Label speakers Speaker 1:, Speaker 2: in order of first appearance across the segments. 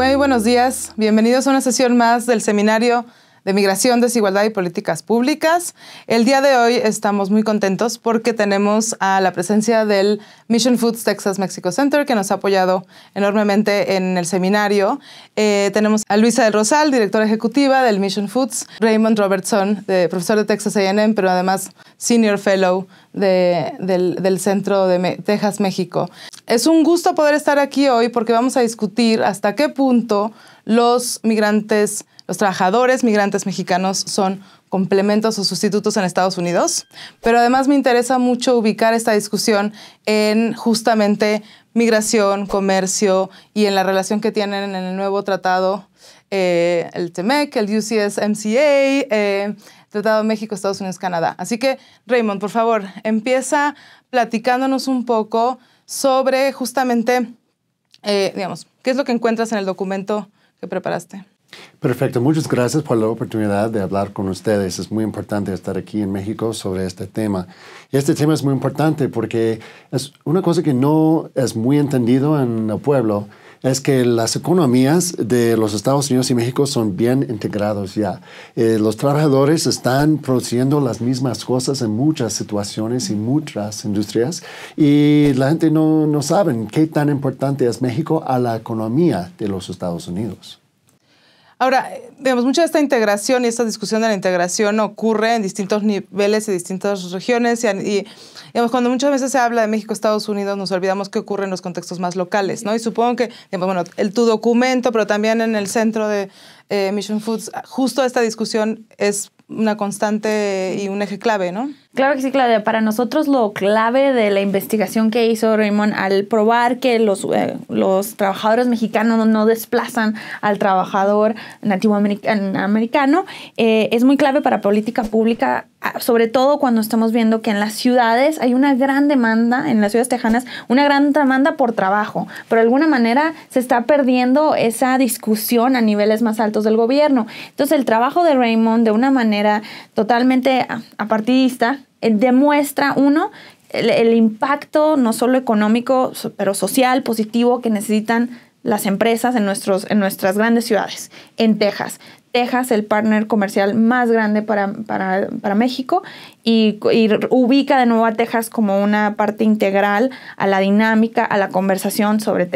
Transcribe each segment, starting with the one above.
Speaker 1: Muy buenos días. Bienvenidos a una sesión más del Seminario de Migración, Desigualdad y Políticas Públicas. El día de hoy estamos muy contentos porque tenemos a la presencia del Mission Foods Texas Mexico Center, que nos ha apoyado enormemente en el seminario. Tenemos a Luisa del Rosal, directora ejecutiva del Mission Foods, Raymond Robertson, profesor de Texas A&M, pero además Senior Fellow del Centro de Texas, México. Es un gusto poder estar aquí hoy porque vamos a discutir hasta qué punto los trabajadores migrantes mexicanos son complementos o sustitutos en Estados Unidos, pero además me interesa mucho ubicar esta discusión en justamente migración, comercio y en la relación que tienen en el nuevo tratado, el TEMEC, el UCSMCA, Tratado México, Estados Unidos, Canadá. Así que, Raymond, por favor, empieza platicándonos un poco sobre justamente, digamos, qué es lo que encuentras en el documento que preparaste.
Speaker 2: Perfecto, muchas gracias por la oportunidad de hablar con ustedes. Es muy importante estar aquí en México sobre este tema. Y este tema es muy importante porque es una cosa que no es muy entendido en el pueblo, es que las economías de los Estados Unidos y México son bien integrados ya. Los trabajadores están produciendo las mismas cosas en muchas situaciones y muchas industrias y la gente no sabe qué tan importante es México a la economía de los Estados Unidos.
Speaker 1: Ahora, digamos, mucha de esta integración y esta discusión de la integración ocurre en distintos niveles y distintas regiones y digamos, cuando muchas veces se habla de México, Estados Unidos, nos olvidamos qué ocurre en los contextos más locales, ¿no? Y supongo que, digamos, bueno, tu documento, pero también en el centro de Mission Foods, justo esta discusión es una constante y un eje clave, ¿no?
Speaker 3: Claro que sí, Claudia. Para nosotros lo clave de la investigación que hizo Raymond al probar que los trabajadores mexicanos no desplazan al trabajador nativo americano es muy clave para política pública, sobre todo cuando estamos viendo que en las ciudades hay una gran demanda, en las ciudades tejanas, una gran demanda por trabajo, pero de alguna manera se está perdiendo esa discusión a niveles más altos del gobierno. Entonces el trabajo de Raymond, de una manera totalmente apartidista, demuestra, uno, el impacto no solo económico, pero social, positivo que necesitan las empresas en nuestras grandes ciudades. En Texas, el partner comercial más grande para México y ubica de nuevo a Texas como una parte integral a la dinámica, a la conversación sobre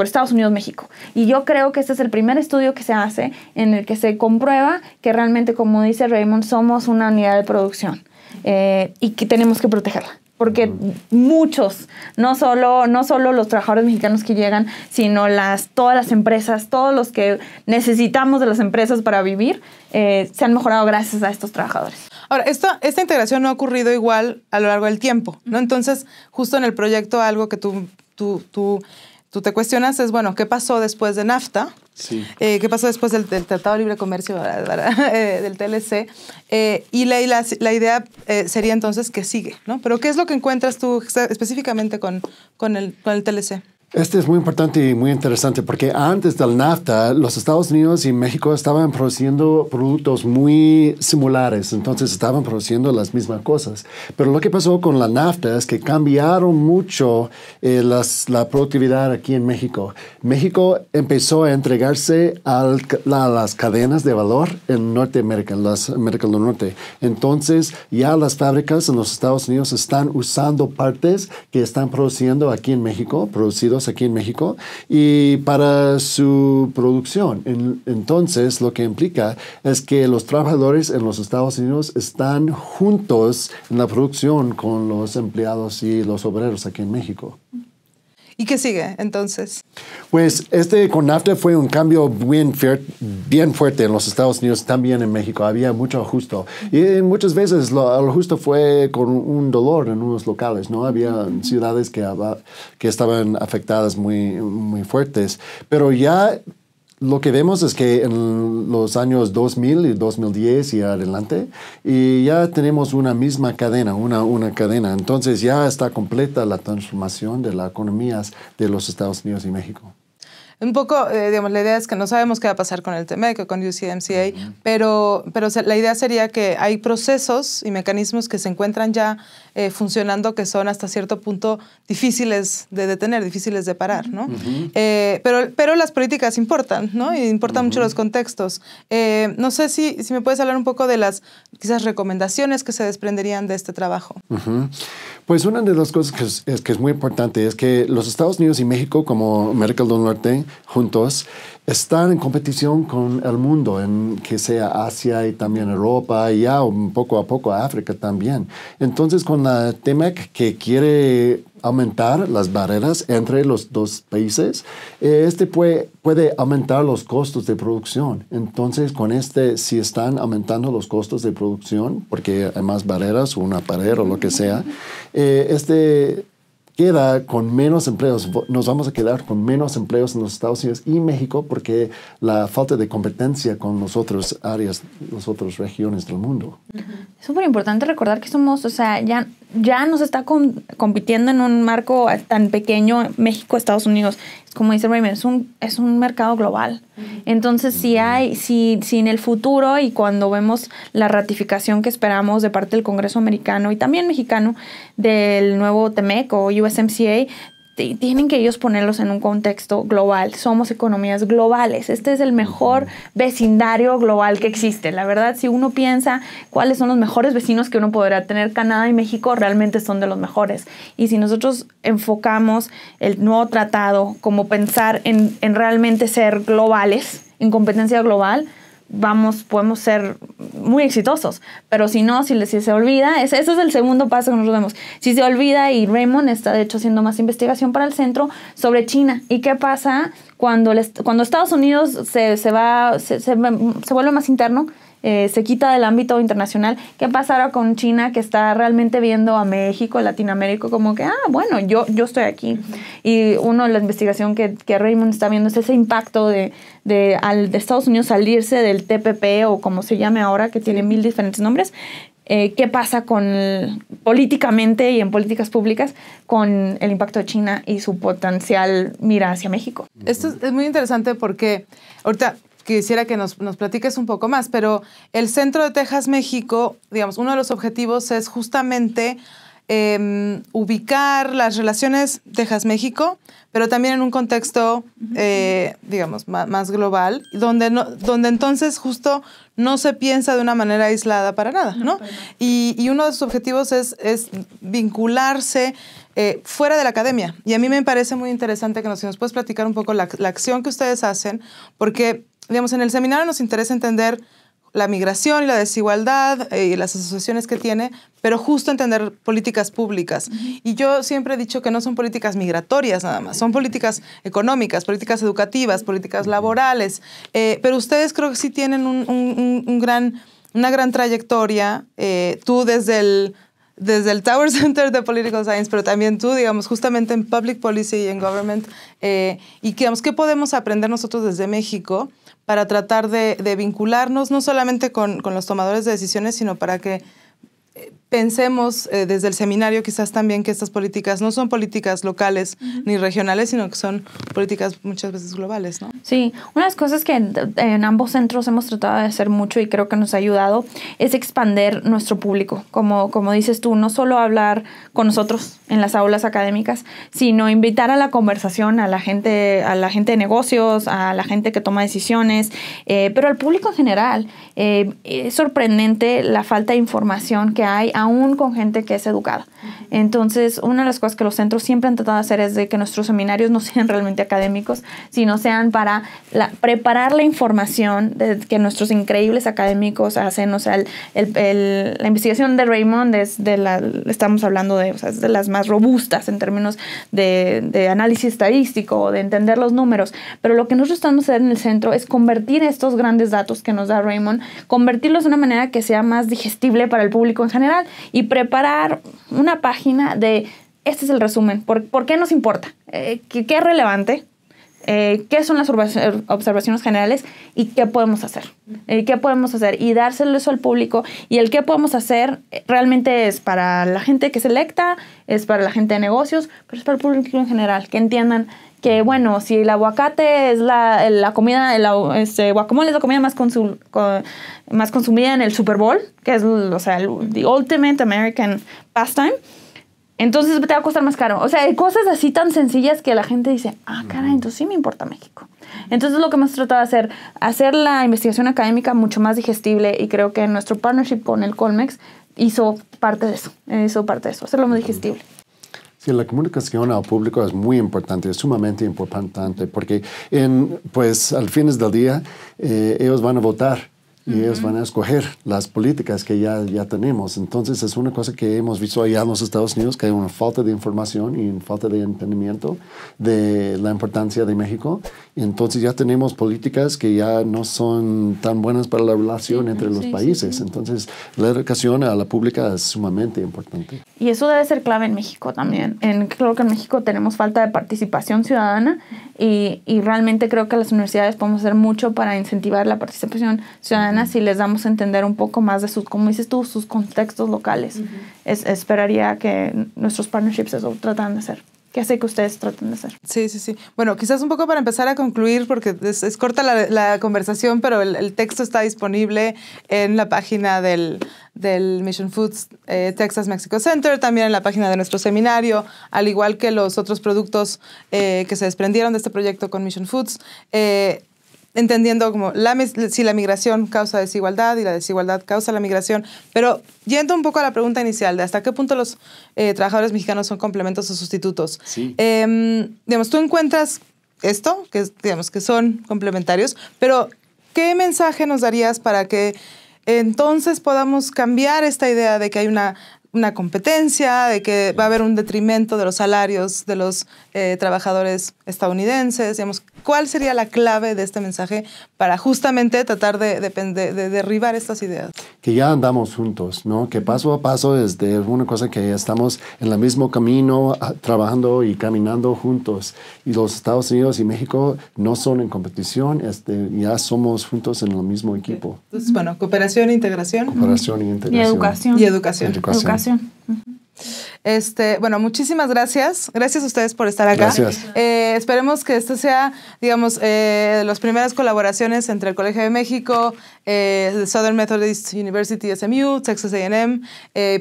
Speaker 3: Estados Unidos-México. Y yo creo que este es el primer estudio que se hace en el que se comprueba que realmente, como dice Raymond, somos una unidad de producción. Y que tenemos que protegerla. Porque muchos, no solo los trabajadores mexicanos que llegan, sino todas las empresas, todos los que necesitamos de las empresas para vivir, se han mejorado gracias a estos trabajadores.
Speaker 1: Ahora, esta integración no ha ocurrido igual a lo largo del tiempo, ¿no? Entonces, justo en el proyecto, algo que tú te cuestionas es, bueno, ¿qué pasó después de NAFTA?
Speaker 2: Sí.
Speaker 1: ¿Qué pasó después del Tratado de Libre Comercio, del TLC? Y la idea sería entonces que sigue, ¿no? Pero ¿qué es lo que encuentras tú específicamente con el TLC?
Speaker 2: Este es muy importante y muy interesante porque antes del NAFTA, los Estados Unidos y México estaban produciendo productos muy similares, entonces estaban produciendo las mismas cosas. Pero lo que pasó con la NAFTA es que cambiaron mucho la productividad aquí en México. México empezó a entregarse a las cadenas de valor en Norteamérica, en América del Norte. Entonces ya las fábricas en los Estados Unidos están usando partes que están produciendo aquí en México, producidos aquí en México y para su producción. Entonces, lo que implica es que los trabajadores en los Estados Unidos están juntos en la producción con los empleados y los obreros aquí en México.
Speaker 1: ¿Y qué sigue entonces?
Speaker 2: Pues con NAFTA fue un cambio bien fuerte en los Estados Unidos, también en México. Había mucho ajuste. Y muchas veces el ajuste fue con un dolor en unos locales, ¿no? Había ciudades que estaban afectadas muy, muy fuertes. Pero ya lo que vemos es que en los años 2000 y 2010 y adelante, y ya tenemos una misma cadena, una cadena. Entonces ya está completa la transformación de las economías de los Estados Unidos y México.
Speaker 1: un poco, digamos, la idea es que no sabemos qué va a pasar con el TMEC o con USMCA, pero la idea sería que hay procesos y mecanismos que se encuentran ya funcionando que son hasta cierto punto difíciles de detener, difíciles de parar, ¿no? Pero las políticas importan, ¿no? Y importan mucho los contextos. No sé si me puedes hablar un poco de las quizás recomendaciones que se desprenderían de este trabajo.
Speaker 2: Pues una de las cosas que es muy importante es que los Estados Unidos y México, como América del Norte, juntos, están en competición con el mundo, en que sea Asia y también Europa y ya poco a poco África también. Entonces, con la TMEC que quiere aumentar las barreras entre los dos países, puede aumentar los costos de producción. Entonces, con si están aumentando los costos de producción, porque hay más barreras o una pared o lo que sea, queda con menos empleos. Nos vamos a quedar con menos empleos en los Estados Unidos y México porque la falta de competencia con las otras áreas, las otras regiones del mundo.
Speaker 3: Es súper importante recordar que somos, ya nos está compitiendo en un marco tan pequeño, México, Estados Unidos. Como dice Raymond, es un mercado global. Entonces, si en el futuro y cuando vemos la ratificación que esperamos de parte del Congreso americano y también mexicano del nuevo TMEC o USMCA, tienen que ellos ponerlos en un contexto global. Somos economías globales. Este es el mejor vecindario global que existe. La verdad, si uno piensa cuáles son los mejores vecinos que uno podrá tener, Canadá y México realmente son de los mejores. Y si nosotros enfocamos el nuevo tratado como pensar en realmente ser globales, en competencia global, podemos ser muy exitosos. Pero si no, si se olvida, ese es el segundo paso que nosotros vemos. Si se olvida, y Raymond está de hecho haciendo más investigación para el centro sobre China. ¿Y qué pasa cuando Estados Unidos se vuelve más interno? Se quita del ámbito internacional. ¿Qué pasa ahora con China, que está realmente viendo a México, Latinoamérica, como que, bueno, yo estoy aquí? Y la investigación que Raymond está viendo es ese impacto de Estados Unidos salirse del TPP o como se llame ahora, que tiene 1000 diferentes nombres. ¿Qué pasa políticamente y en políticas públicas con el impacto de China y su potencial mira hacia México?
Speaker 1: Esto es muy interesante porque ahorita quisiera que nos platiques un poco más, pero el Centro de Texas México, digamos, uno de los objetivos es justamente ubicar las relaciones Texas-México, pero también en un contexto, digamos, más global, donde entonces justo no se piensa de una manera aislada para nada, ¿no? Y uno de sus objetivos es vincularse fuera de la academia. Y a mí me parece muy interesante que nos puedes platicar un poco la acción que ustedes hacen, porque, digamos, en el seminario nos interesa entender la migración y la desigualdad y las asociaciones que tiene, pero justo entender políticas públicas. Y yo siempre he dicho que no son políticas migratorias nada más, son políticas económicas, políticas educativas, políticas laborales, pero ustedes creo que sí tienen una gran trayectoria, tú desde el Tower Center de Political Science, pero también tú, digamos, justamente en Public Policy y en Government, y digamos, ¿qué podemos aprender nosotros desde México para tratar de vincularnos no solamente con los tomadores de decisiones, sino para que pensemos desde el seminario quizás también que estas políticas no son políticas locales ni regionales, sino que son políticas muchas veces globales, ¿no?
Speaker 3: Sí, una de las cosas que en ambos centros hemos tratado de hacer mucho y creo que nos ha ayudado es expandir nuestro público. Como dices tú, no solo hablar con nosotros en las aulas académicas, sino invitar a la conversación a la gente de negocios, a la gente que toma decisiones, pero al público en general. Es sorprendente la falta de información que hay aún con gente que es educada. Entonces, una de las cosas que los centros siempre han tratado de hacer es de que nuestros seminarios no sean realmente académicos, sino sean para preparar la información que nuestros increíbles académicos hacen. O sea, la investigación de Raymond estamos hablando es de las más robustas en términos de análisis estadístico, de entender los números. Pero lo que nosotros estamos haciendo en el centro es convertir estos grandes datos que nos da Raymond, convertirlos de una manera que sea más digestible para el público en general y preparar una página de este es el resumen. ¿Por qué nos importa? ¿Qué es relevante? qué son las observaciones generales y qué podemos hacer. ¿Qué podemos hacer? Y dárselo eso al público. Y el qué podemos hacer realmente es para la gente que es electa, es para la gente de negocios, pero es para el público en general, que entiendan que, bueno, si el aguacate es la comida, guacamole es la comida más consumida en el Super Bowl, que es, o sea, the ultimate American pastime, entonces te va a costar más caro. O sea, hay cosas así tan sencillas que la gente dice, caray, entonces sí me importa México. Entonces lo que hemos tratado de hacer la investigación académica mucho más digestible, y creo que nuestro partnership con el Colmex hizo parte de eso, hacerlo más digestible.
Speaker 2: Sí, la comunicación al público es muy importante, es sumamente importante, porque pues al fines del día ellos van a votar. Y ellos van a escoger las políticas que ya tenemos. Entonces, es una cosa que hemos visto allá en los Estados Unidos, que hay una falta de información y una falta de entendimiento de la importancia de México. Y entonces ya tenemos políticas que ya no son tan buenas para la relación entre los países. Sí. Entonces, la educación a la pública es sumamente importante.
Speaker 3: Y eso debe ser clave en México también. Creo que en México tenemos falta de participación ciudadana y realmente creo que las universidades podemos hacer mucho para incentivar la participación ciudadana si les damos a entender un poco más de como dices tú, sus contextos locales. Esperaría que nuestros partnerships eso tratan de hacer. ¿Qué sé que ustedes tratan de hacer?
Speaker 1: Sí. Bueno, quizás un poco para empezar a concluir, porque es corta la conversación, pero el texto está disponible en la página del Mission Foods Texas Mexico Center, también en la página de nuestro seminario, al igual que los otros productos que se desprendieron de este proyecto con Mission Foods. Entendiendo como si la migración causa desigualdad y la desigualdad causa la migración, pero yendo un poco a la pregunta inicial de hasta qué punto los trabajadores mexicanos son complementos o sustitutos.
Speaker 2: Sí.
Speaker 1: Digamos, tú encuentras esto, digamos que son complementarios, pero ¿qué mensaje nos darías para que entonces podamos cambiar esta idea de que hay una competencia, de que va a haber un detrimento de los salarios de los trabajadores estadounidenses? Digamos, ¿cuál sería la clave de este mensaje para justamente tratar de derribar estas ideas?
Speaker 2: Que ya andamos juntos, ¿no? Que paso a paso es de una cosa que estamos en el mismo camino, trabajando y caminando juntos. Y los Estados Unidos y México no son en competición, ya somos juntos en el mismo equipo.
Speaker 1: Entonces, bueno, cooperación e integración.
Speaker 2: Cooperación e integración.
Speaker 3: Y
Speaker 1: educación. Bueno, muchísimas gracias. Gracias a ustedes por estar acá.
Speaker 2: Gracias.
Speaker 1: Esperemos que esto sea, digamos, las primeras colaboraciones entre el Colegio de México, Southern Methodist University, SMU, Texas A&M,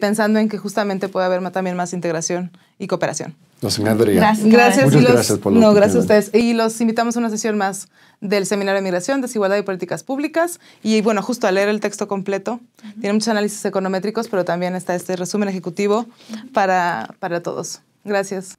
Speaker 1: pensando en que justamente puede haber también más integración y cooperación.
Speaker 2: Nos encantaría.
Speaker 1: Gracias.
Speaker 2: Muchas gracias por la
Speaker 1: gracias a ustedes. Y los invitamos a una sesión más del Seminario de Migración, Desigualdad y Políticas Públicas. Y bueno, justo a leer el texto completo. Tiene muchos análisis econométricos, pero también está este resumen ejecutivo para todos. Gracias.